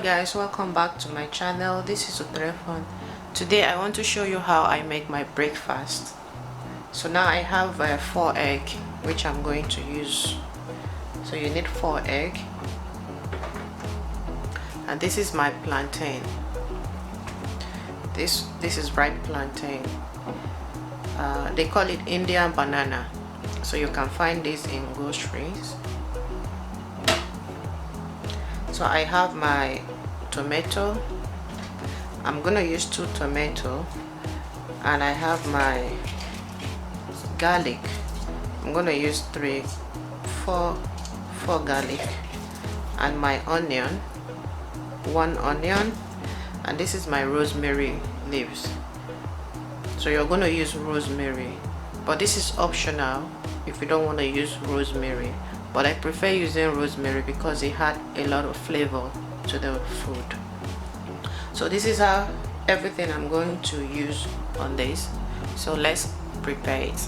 guys, welcome back to my channel. This is Utrefon. Today I want to show you how I make my breakfast. So now I have 4 eggs which I'm going to use. So you need 4 eggs, and this is my plantain. This is ripe plantain. They call it Indian banana, so you can find this in groceries. So I have my tomato. I'm gonna use 2 tomatoes, and I have my garlic. I'm gonna use 4 garlic, and my onion, 1 onion, and this is my rosemary leaves. So you're gonna use rosemary, but this is optional if you don't want to use rosemary, but I prefer using rosemary because it had a lot of flavor to the food. So this is how everything I'm going to use on this. So let's prepare it.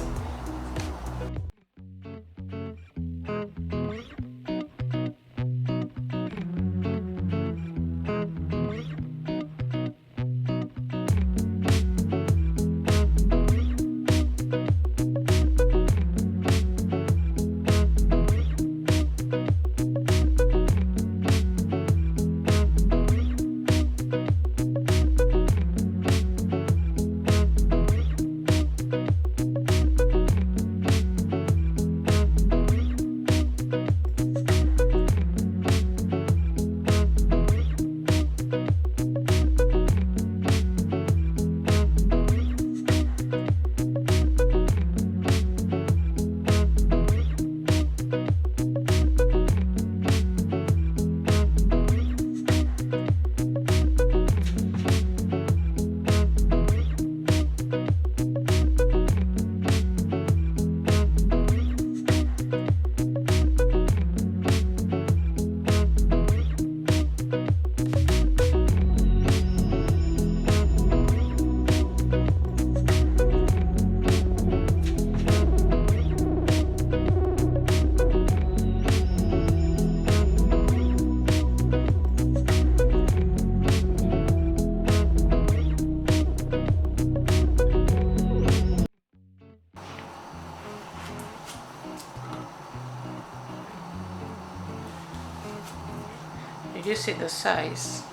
Did you see the size?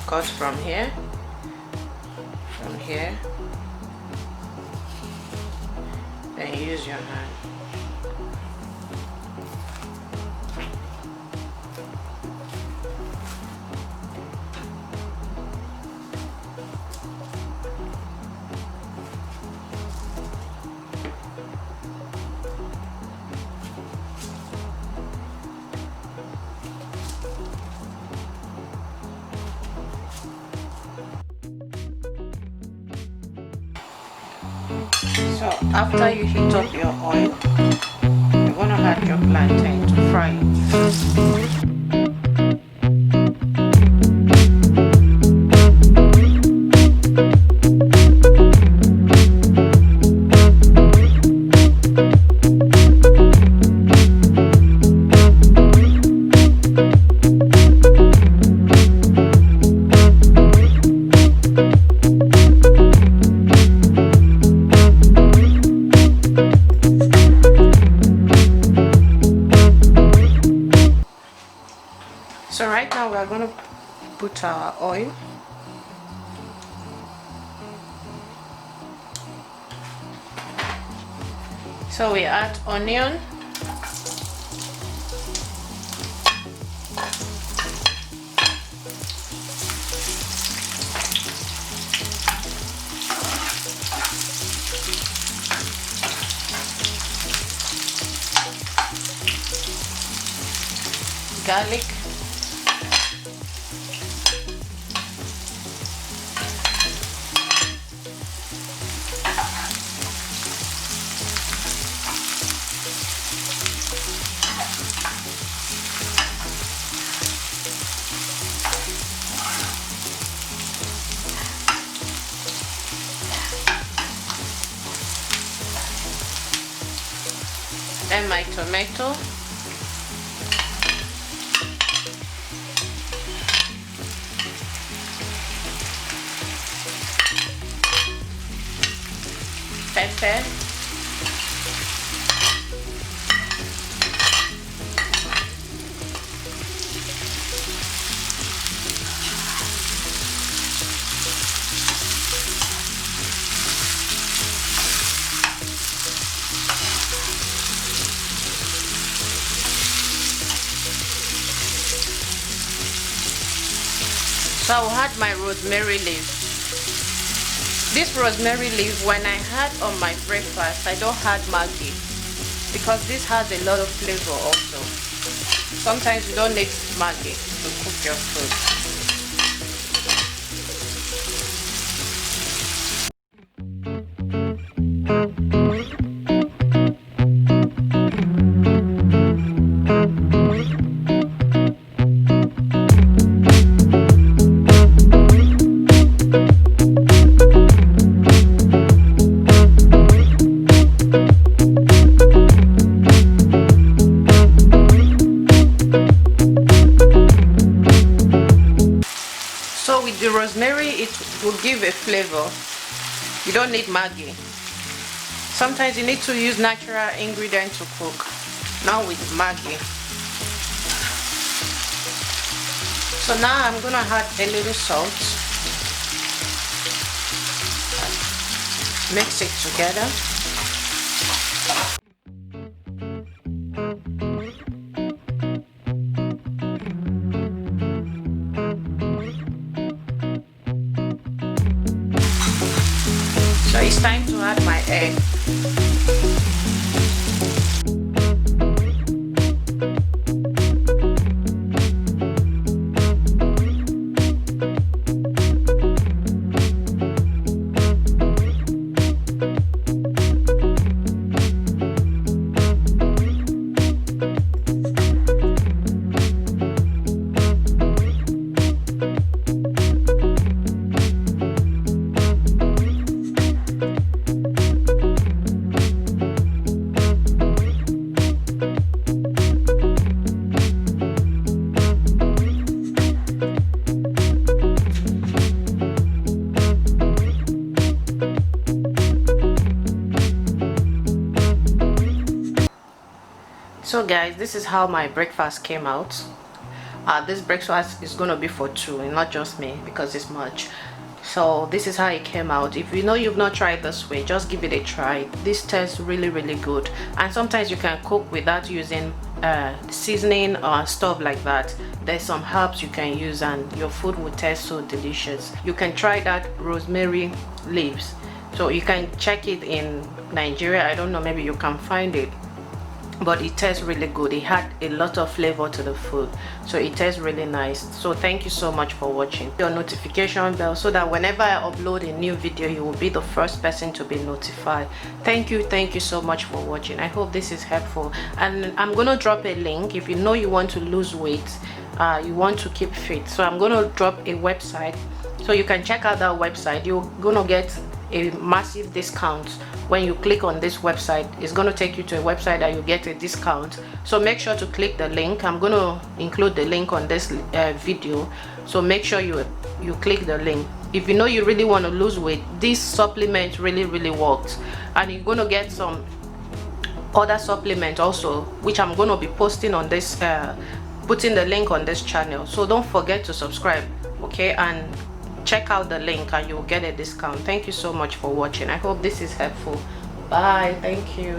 Cut from here, then use your hand. So after you heat up your oil, you're gonna add your plantain to fry it. So right now we are going to put our oil. So we add onion, garlic, and my tomato. Pepper. So I'll add my rosemary leaf. This rosemary leaf, when I had on my breakfast, I don't add Maggi because this has a lot of flavor also. Sometimes you don't need Maggi to cook your food. So with the rosemary, it will give a flavor. You don't need Maggi. Sometimes you need to use natural ingredients to cook, not with Maggi. So now I'm gonna add a little salt. Mix it together. So it's time to add my egg. So guys, this is how my breakfast came out. This breakfast is gonna be for two and not just me because it's much. So this is how it came out. If you know you've not tried this way, just give it a try. This tastes really good, and sometimes you can cook without using seasoning or stuff like that. There's some herbs you can use and your food will taste so delicious. You can try that rosemary leaves, so you can check it in Nigeria. I don't know, maybe you can find it, but it tastes really good. It had a lot of flavor to the food, so it tastes really nice. So thank you so much for watching. Your notification bell so that whenever I upload a new video, you will be the first person to be notified. Thank you so much for watching. I hope this is helpful, and I'm gonna drop a link if you know you want to lose weight, you want to keep fit. So I'm gonna drop a website so you can check out that website. You're gonna get a massive discount when you click on this website. It's going to take you to a website that you get a discount, so make sure to click the link. I'm going to include the link on this video, so make sure you click the link. If you know you really want to lose weight, this supplement really works, and you're going to get some other supplement also, which I'm going to be posting on this putting the link on this channel. So don't forget to subscribe, okay, and check out the link and you'll get a discount. Thank you so much for watching. I hope this is helpful. Bye. Thank you.